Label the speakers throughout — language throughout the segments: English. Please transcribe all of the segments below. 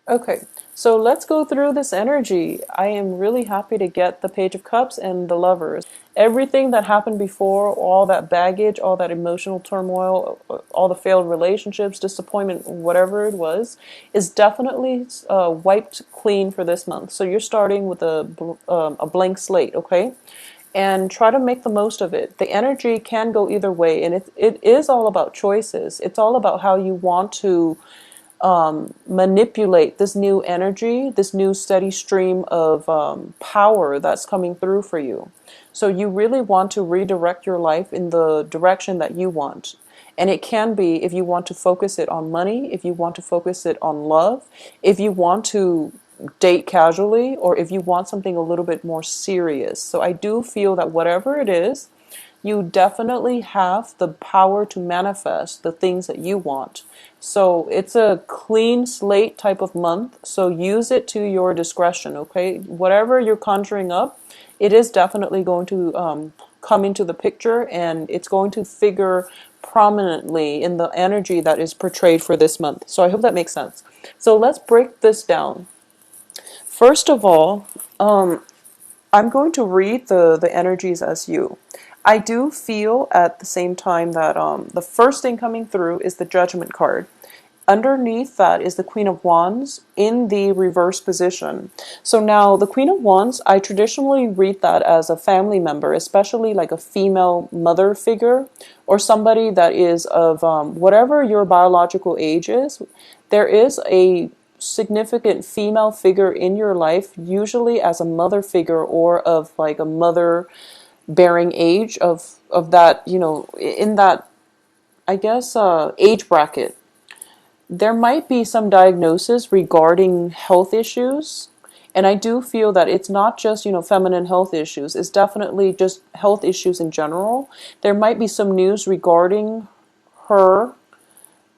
Speaker 1: Okay, so let's go through this energy. I am really happy to get the Page of Cups and the Lovers. Everything that happened before, all that baggage, all that emotional turmoil, all the failed relationships, disappointment, whatever it was, is definitely wiped clean for this month. So you're starting with a blank slate, okay? And try to make the most of it. The energy can go either way, and it is all about choices. It's all about how you want to manipulate this new energy, this new steady stream of power that's coming through for you. So you really want to redirect your life in the direction that you want. And it can be if you want to focus it on money, if you want to focus it on love, if you want to date casually, or if you want something a little bit more serious. So I do feel that whatever it is, you definitely have the power to manifest the things that you want. So it's a clean slate type of month. So use it to your discretion, okay? Whatever you're conjuring up, it is definitely going to come into the picture, and it's going to figure prominently in the energy that is portrayed for this month. So I hope that makes sense. So let's break this down. First of all, I'm going to read the energies as you. I do feel at the same time that the first thing coming through is the Judgment card. Underneath that is the Queen of Wands in the reverse position. So now the Queen of Wands, I traditionally read that as a family member, especially like a female mother figure or somebody that is of whatever your biological age is. There is a significant female figure in your life, usually as a mother figure or of like a mother bearing age of that, in that, I guess, age bracket. There might be some diagnosis regarding health issues, and I do feel that it's not just, feminine health issues. It's definitely just health issues in general. There might be some news regarding her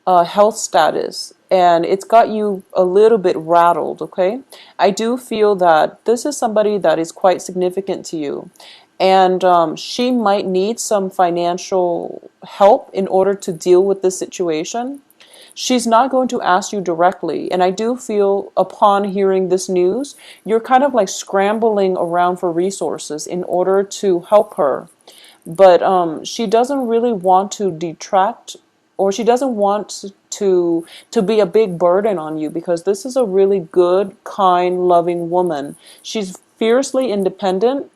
Speaker 1: health status, and it's got you a little bit rattled, okay? I do feel that this is somebody that is quite significant to you, and she might need some financial help in order to deal with this situation. She's not going to ask you directly, and I do feel upon hearing this news, you're kind of like scrambling around for resources in order to help her. But she doesn't really want to detract, or she doesn't want to be a big burden on you, because this is a really good, kind, loving woman. She's fiercely independent.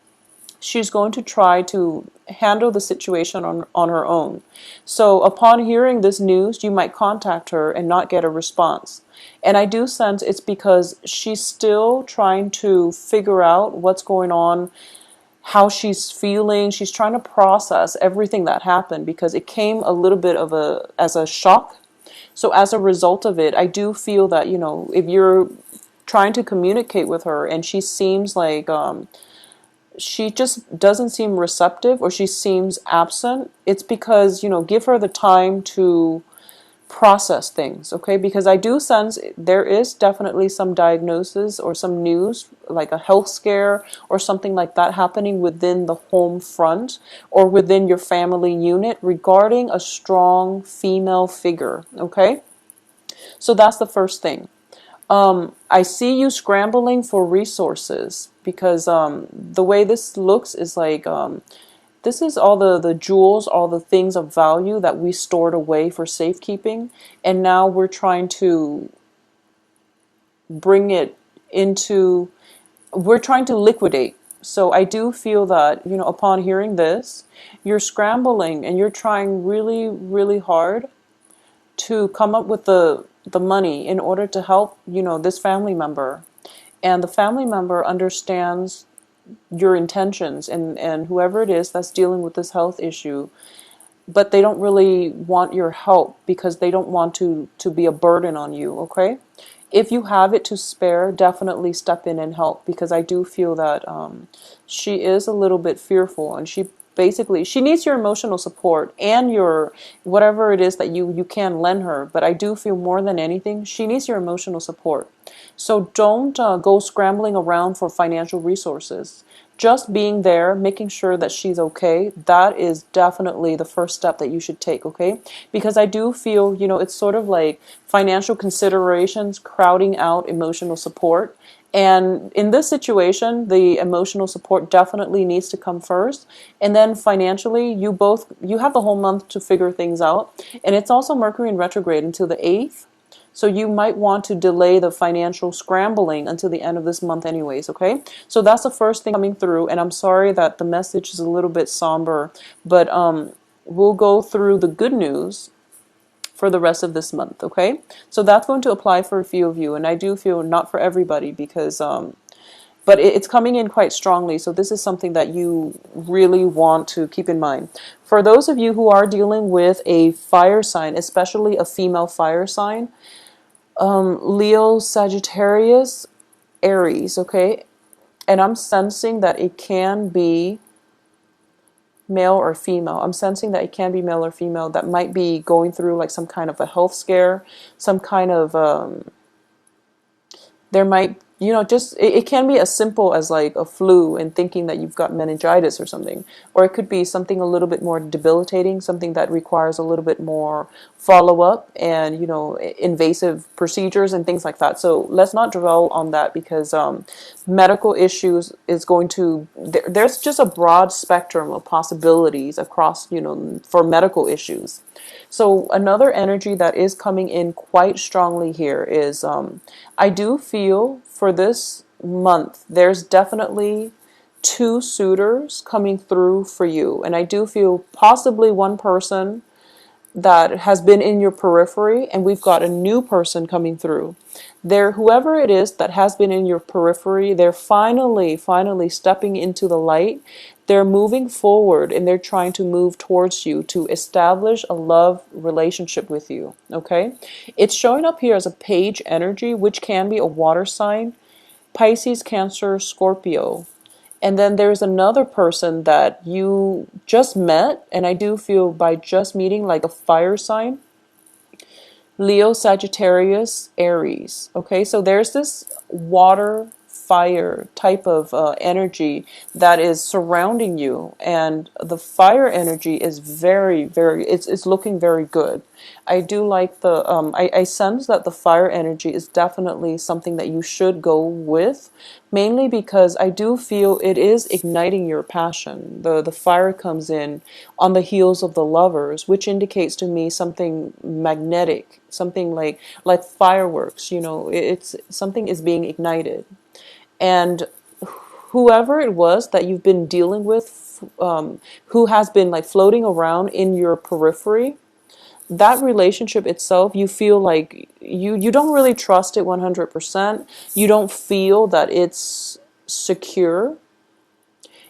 Speaker 1: She's going to try to handle the situation on her own. So upon hearing this news, you might contact her and not get a response. And I do sense it's because she's still trying to figure out what's going on, how she's feeling. She's trying to process everything that happened, because it came a little bit of as a shock. So as a result of it, I do feel that, if you're trying to communicate with her and she seems like she just doesn't seem receptive, or she seems absent, it's because, give her the time to process things, okay? Because I do sense there is definitely some diagnosis or some news, like a health scare or something like that happening within the home front or within your family unit regarding a strong female figure, okay? So that's the first thing. I see you scrambling for resources, because the way this looks is like this is all the jewels, all the things of value that we stored away for safekeeping, and now we're trying to bring it into, we're trying to liquidate. So I do feel that, upon hearing this, you're scrambling and you're trying really, really hard to come up with the money in order to help, this family member. And the family member understands your intentions, and whoever it is that's dealing with this health issue, but they don't really want your help because they don't want to be a burden on you, okay? If you have it to spare, definitely step in and help, because I do feel that she is a little bit fearful, and she basically, she needs your emotional support and your whatever it is that you can lend her. But I do feel more than anything, she needs your emotional support. So don't go scrambling around for financial resources. Just being there, making sure that she's okay, that is definitely the first step that you should take, okay? Because I do feel, it's sort of like financial considerations crowding out emotional support. And in this situation, the emotional support definitely needs to come first. And then financially, you have the whole month to figure things out. And it's also Mercury in retrograde until the 8th. So you might want to delay the financial scrambling until the end of this month anyways, okay? So that's the first thing coming through, and I'm sorry that the message is a little bit somber, but we'll go through the good news for the rest of this month, okay? So that's going to apply for a few of you, and I do feel not for everybody because but it's coming in quite strongly, so this is something that you really want to keep in mind. For those of you who are dealing with a fire sign, especially a female fire sign, Leo, Sagittarius, Aries, okay? And I'm sensing that it can be male or female. I'm sensing that it can be male or female that might be going through like some kind of a health scare, some kind of there might, just it can be as simple as like a flu and thinking that you've got meningitis or something, or it could be something a little bit more debilitating, something that requires a little bit more follow-up and invasive procedures and things like that. So let's not dwell on that because medical issues is going to there's just a broad spectrum of possibilities across for medical issues. So another energy that is coming in quite strongly here is I do feel for this month there's definitely two suitors coming through for you, and I do feel possibly one person that has been in your periphery, and we've got a new person coming through. There, whoever it is that has been in your periphery, they're finally stepping into the light. They're moving forward and they're trying to move towards you to establish a love relationship with you. Okay? It's showing up here as a page energy, which can be a water sign, Pisces, Cancer, Scorpio. And then there's another person that you just met, and I do feel by just meeting like a fire sign, Leo, Sagittarius, Aries. Okay, so there's this water fire type of energy that is surrounding you, and the fire energy is very it's looking very good. I do like the I sense that the fire energy is definitely something that you should go with, mainly because I do feel it is igniting your passion. The fire comes in on the heels of the lovers, which indicates to me something magnetic, something like fireworks. It's something is being ignited. And whoever it was that you've been dealing with, who has been like floating around in your periphery, that relationship itself, you feel like you don't really trust it 100%. You don't feel that it's secure.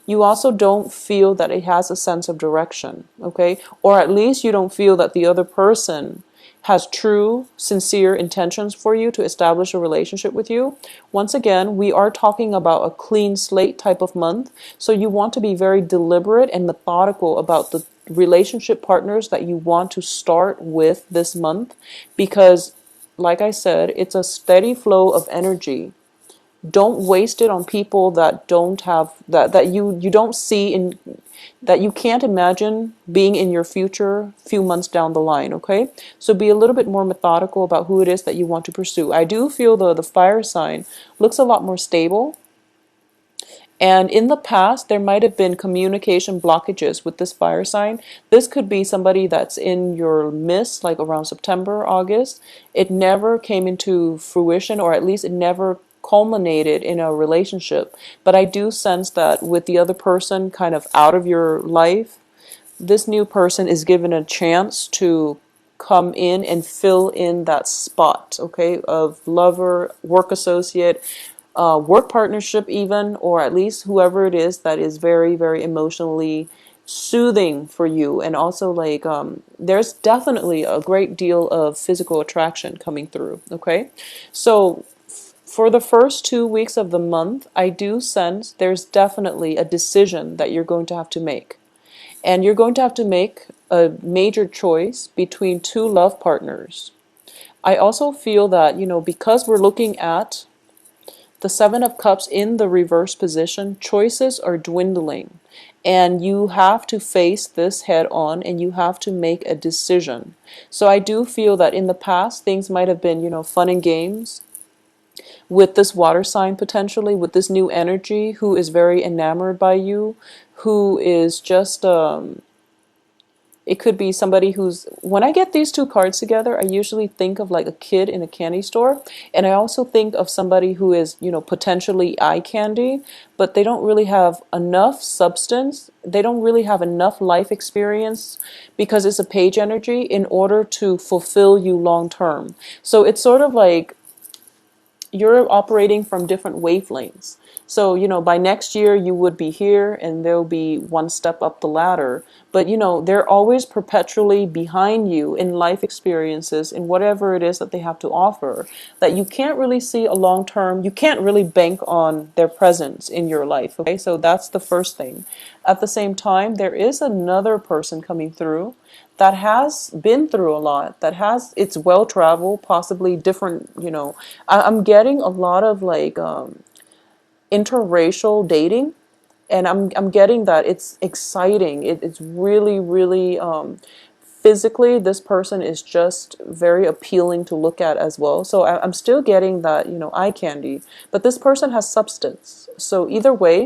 Speaker 1: You also don't feel that it has a sense of direction, okay? Or at least you don't feel that the other person has true, sincere intentions for you to establish a relationship with you. Once again, we are talking about a clean slate type of month, so you want to be very deliberate and methodical about the relationship partners that you want to start with this month, because like I said, it's a steady flow of energy. Don't waste it on people that don't have that you don't see in, that you can't imagine being in your future few months down the line. Okay, so be a little bit more methodical about who it is that you want to pursue. I do feel the fire sign looks a lot more stable, and in the past there might have been communication blockages with this fire sign. This could be somebody that's in your midst, like around September, August. It never came into fruition, or at least it never culminated in a relationship. But I do sense that with the other person kind of out of your life, this new person is given a chance to come in and fill in that spot, okay, of lover, work associate, work partnership even, or at least whoever it is that is very emotionally soothing for you. And also like there's definitely a great deal of physical attraction coming through. Okay, so for the first 2 weeks of the month, I do sense there's definitely a decision that you're going to have to make. And you're going to have to make a major choice between two love partners. I also feel that, because we're looking at the Seven of Cups in the reverse position, choices are dwindling. And you have to face this head on and you have to make a decision. So I do feel that in the past, things might have been, fun and games with this water sign potentially, with this new energy who is very enamored by you, who is just it could be somebody who's, when I get these two cards together, I usually think of like a kid in a candy store. And I also think of somebody who is, potentially eye candy, but they don't really have enough substance. They don't really have enough life experience because it's a page energy in order to fulfill you long term. So it's sort of like you're operating from different wavelengths. So, by next year you would be here and they'll be one step up the ladder. But, they're always perpetually behind you in life experiences, in whatever it is that they have to offer, that you can't really see a long term, you can't really bank on their presence in your life. Okay, so that's the first thing. At the same time, there is another person coming through that has been through a lot, that has, it's well traveled, possibly different, I'm getting a lot of like interracial dating, and I'm getting that it's exciting. It's really, really physically, this person is just very appealing to look at as well. So I'm still getting that, eye candy, but this person has substance. So either way,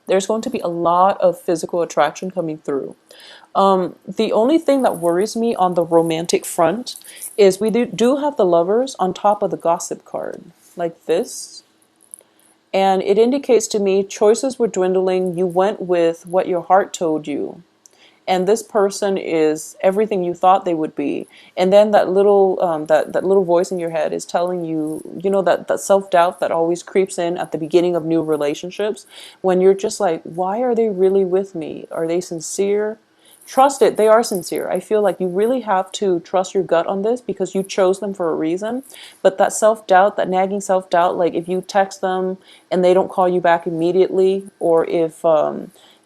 Speaker 1: there's going to be a lot of physical attraction coming through. The only thing that worries me on the romantic front is we do have the lovers on top of the gossip card, like this. And it indicates to me choices were dwindling. You went with what your heart told you. And this person is everything you thought they would be. And then that little that little voice in your head is telling you, that self-doubt that always creeps in at the beginning of new relationships, when you're just like, why are they really with me? Are they sincere? Trust it, they are sincere. I feel like you really have to trust your gut on this because you chose them for a reason. But that self-doubt, that nagging self-doubt, like if you text them and they don't call you back immediately, or if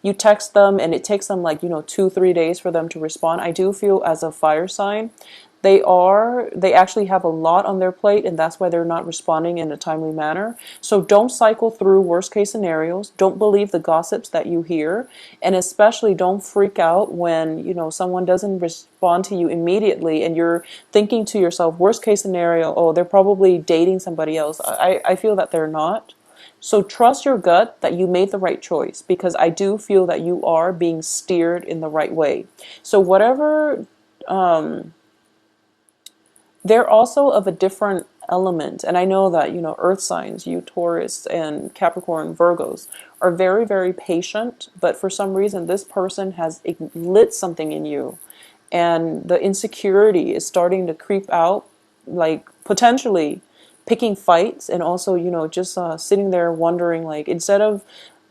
Speaker 1: you text them and it takes them like 2-3 days for them to respond, I do feel as a fire sign they actually have a lot on their plate, and that's why they're not responding in a timely manner. So don't cycle through worst case scenarios. Don't believe the gossips that you hear, and especially don't freak out when someone doesn't respond to you immediately and you're thinking to yourself, worst case scenario, oh, they're probably dating somebody else. I feel that they're not. So trust your gut that you made the right choice, because I do feel that you are being steered in the right way. So whatever, they're also of a different element. And I know that, earth signs, you Taurus and Capricorn, Virgos, are very, very patient. But for some reason, this person has lit something in you. And the insecurity is starting to creep out, like potentially picking fights, and also, just sitting there wondering, like, instead of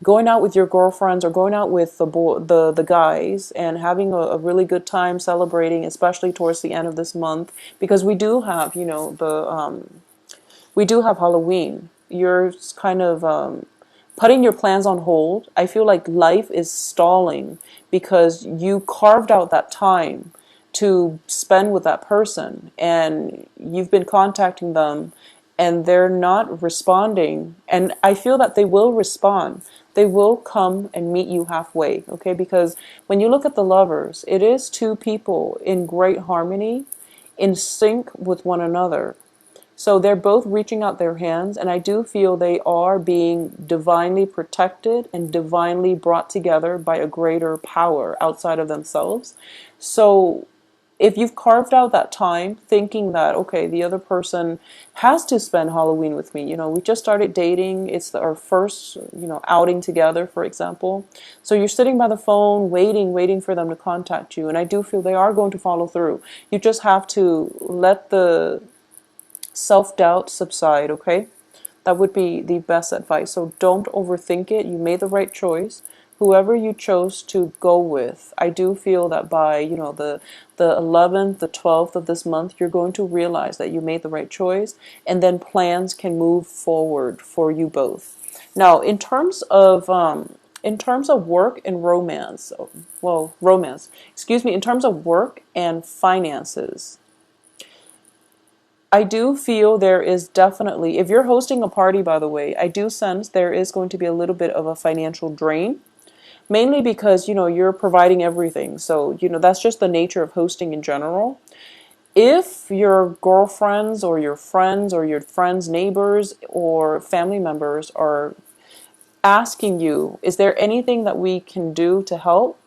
Speaker 1: going out with your girlfriends or going out with the guys and having a really good time celebrating, especially towards the end of this month, because we do have, we do have Halloween. You're kind of putting your plans on hold. I feel like life is stalling because you carved out that time to spend with that person, and you've been contacting them and they're not responding. And I feel that they will respond. They will come and meet you halfway, okay? Because when you look at the lovers, it is two people in great harmony, in sync with one another. So they're both reaching out their hands, and I do feel they are being divinely protected and divinely brought together by a greater power outside of themselves. So if you've carved out that time thinking that, okay, the other person has to spend Halloween with me, we just started dating, it's our first, outing together, for example. So you're sitting by the phone, waiting for them to contact you. And I do feel they are going to follow through. You just have to let the self-doubt subside, okay? That would be the best advice. So don't overthink it. You made the right choice. Whoever you chose to go with, I do feel that by, the 11th, the 12th of this month, you're going to realize that you made the right choice, and then plans can move forward for you both. Now, in terms of work and romance, well, romance, excuse me, in terms of work and finances, I do feel there is definitely, if you're hosting a party, by the way, I do sense there is going to be a little bit of a financial drain, mainly because, you're providing everything. So, that's just the nature of hosting in general. If your girlfriends or your friends' neighbors or family members are asking you, is there anything that we can do to help?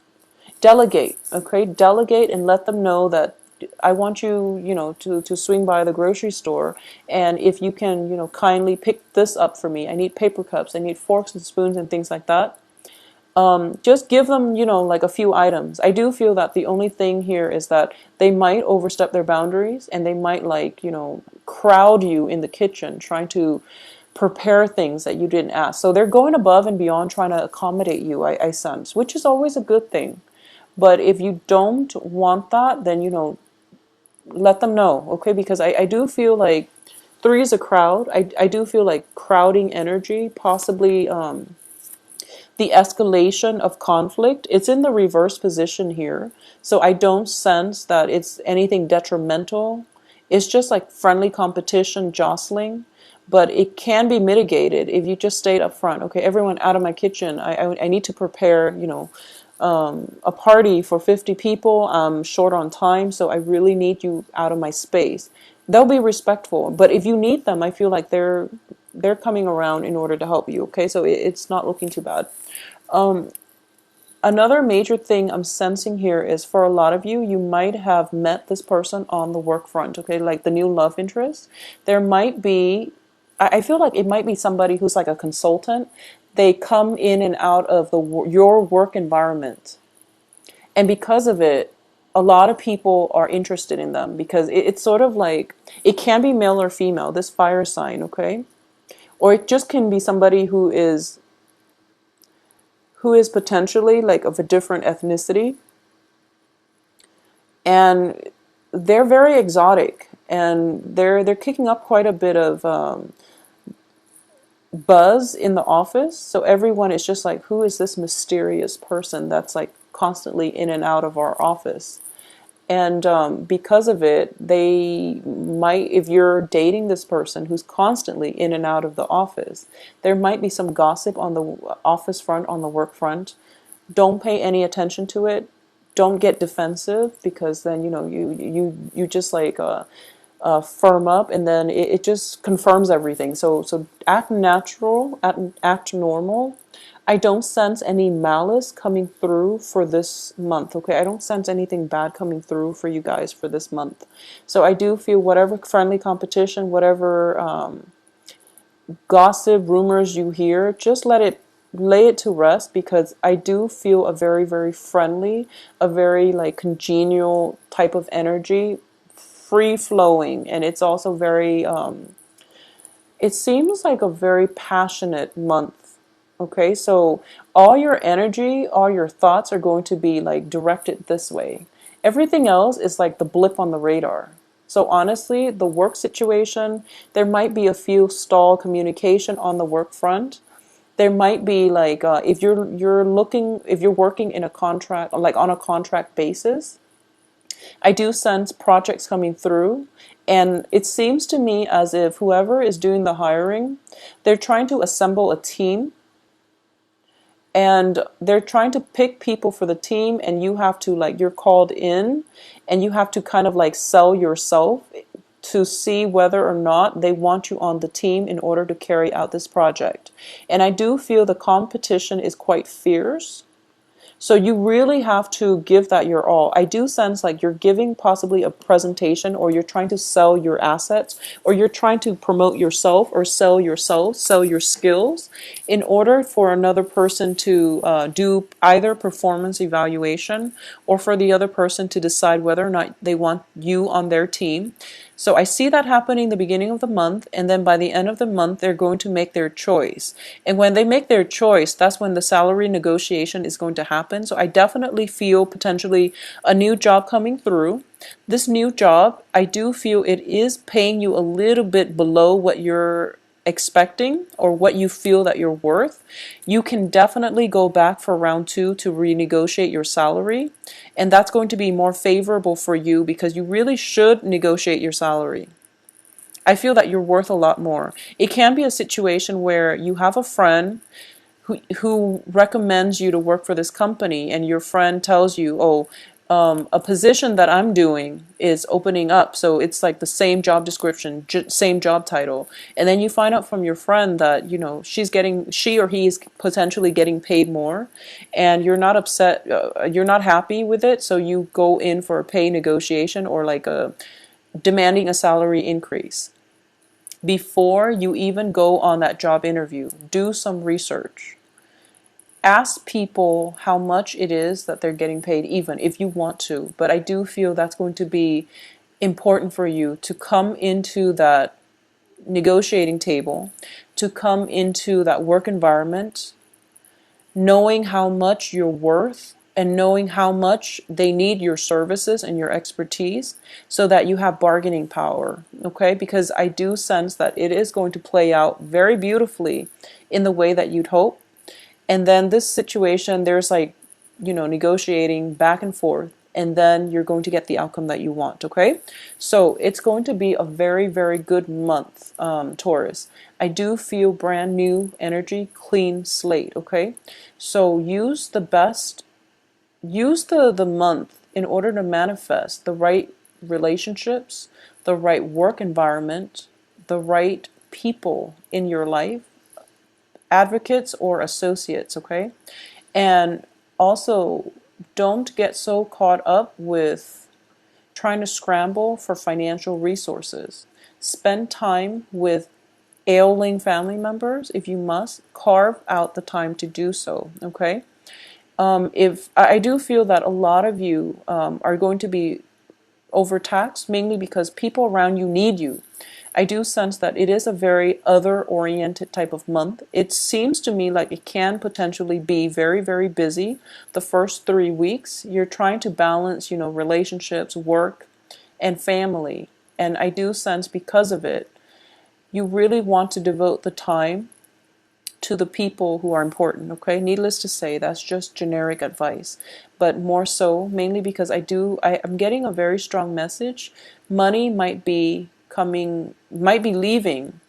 Speaker 1: Delegate, okay? Delegate and let them know that I want you, to swing by the grocery store, and if you can, kindly pick this up for me. I need paper cups, I need forks and spoons and things like that. Just give them, like a few items. I do feel that the only thing here is that they might overstep their boundaries and they might crowd you in the kitchen trying to prepare things that you didn't ask. So they're going above and beyond trying to accommodate you, I sense, which is always a good thing. But if you don't want that, then, let them know, okay? Because I do feel like three is a crowd. I do feel like crowding energy, possibly the escalation of conflict. It's in the reverse position here. So I don't sense that it's anything detrimental. It's just like friendly competition, jostling. But it can be mitigated if you just stayed up front. Okay, everyone out of my kitchen. I need to prepare, a party for 50 people. I'm short on time, so I really need you out of my space. They'll be respectful. But if you need them, I feel like they're coming around in order to help you. Okay, so it's not looking too bad. Another major thing I'm sensing here is for a lot of you, you might have met this person on the work front, okay, like the new love interest. There might be, I feel like it might be somebody who's like a consultant. They come in and out of your work environment. And because of it, a lot of people are interested in them because it's sort of like, it can be male or female, this fire sign, okay? Or it just can be somebody who is potentially like of a different ethnicity, and they're very exotic, and they're kicking up quite a bit of buzz in the office. So everyone is just like, who is this mysterious person that's like constantly in and out of our office? And because of it, they might, if you're dating this person who's constantly in and out of the office, there might be some gossip on the office front, on the work front. Don't pay any attention to it. Don't get defensive, because then, you just like firm up, and then it just confirms everything. So act natural, act normal. I don't sense any malice coming through for this month, okay? I don't sense anything bad coming through for you guys for this month. So I do feel whatever friendly competition, whatever gossip, rumors you hear, just lay it to rest, because I do feel a very, very friendly, a very like congenial type of energy, free flowing, and it's also very, it seems like a very passionate month. Okay, so all your energy, all your thoughts are going to be like directed this way. Everything else is like the blip on the radar. So honestly, the work situation, there might be a few stall communication on the work front. There might be like if you're working in a contract, like on a contract basis, I do sense projects coming through, and it seems to me as if whoever is doing the hiring, they're trying to assemble a team, and they're trying to pick people for the team, and you have to like, you're called in and you have to kind of like sell yourself to see whether or not they want you on the team in order to carry out this project. And I do feel the competition is quite fierce. So you really have to give that your all. I do sense like you're giving possibly a presentation, or you're trying to sell your assets, or you're trying to promote yourself or sell yourself, sell your skills in order for another person to do either performance evaluation, or for the other person to decide whether or not they want you on their team. So I see that happening the beginning of the month, and then by the end of the month, they're going to make their choice. And when they make their choice, that's when the salary negotiation is going to happen. So I definitely feel potentially a new job coming through. This new job, I do feel it is paying you a little bit below what you're expecting or what you feel that you're worth, you can definitely go back for round two to renegotiate your salary. And that's going to be more favorable for you because you really should negotiate your salary. I feel that you're worth a lot more. It can be a situation where you have a friend who recommends you to work for this company, and your friend tells you, oh, a position that I'm doing is opening up, so it's like the same job description, same job title, and then you find out from your friend that she or he is potentially getting paid more, and you're not upset, you're not happy with it, so you go in for a pay negotiation or like a demanding a salary increase. Before you even go on that job interview, do some research. Ask people how much it is that they're getting paid, even if you want to. But I do feel that's going to be important for you to come into that negotiating table, to come into that work environment, knowing how much you're worth and knowing how much they need your services and your expertise so that you have bargaining power, okay? Because I do sense that it is going to play out very beautifully in the way that you'd hope. And then this situation, there's like, negotiating back and forth, and then you're going to get the outcome that you want, okay? So it's going to be a very, very good month, Taurus. I do feel brand new energy, clean slate, okay? So use the month in order to manifest the right relationships, the right work environment, the right people in your life, advocates or associates, okay? And also, don't get so caught up with trying to scramble for financial resources. Spend time with ailing family members if you must. Carve out the time to do so, okay? If I do feel that a lot of you are going to be overtaxed, mainly because people around you need you. I do sense that it is a very other-oriented type of month. It seems to me like it can potentially be very, very busy the first 3 weeks. You're trying to balance, relationships, work, and family. And I do sense because of it, you really want to devote the time to the people who are important, okay? Needless to say, that's just generic advice. But more so, mainly because I'm getting a very strong message. Money might be leaving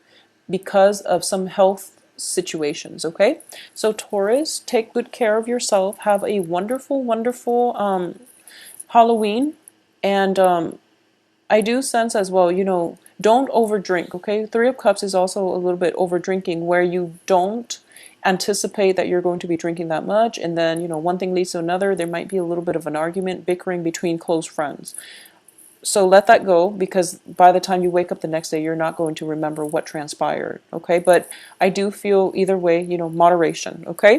Speaker 1: because of some health situations, okay? So Taurus, take good care of yourself. Have a wonderful, wonderful Halloween. And I do sense as well, don't overdrink, okay? Three of Cups is also a little bit over drinking where you don't anticipate that you're going to be drinking that much, and then, one thing leads to another. There might be a little bit of an argument, bickering between close friends. So let that go, because by the time you wake up the next day, you're not going to remember what transpired, okay? But I do feel either way, moderation, okay?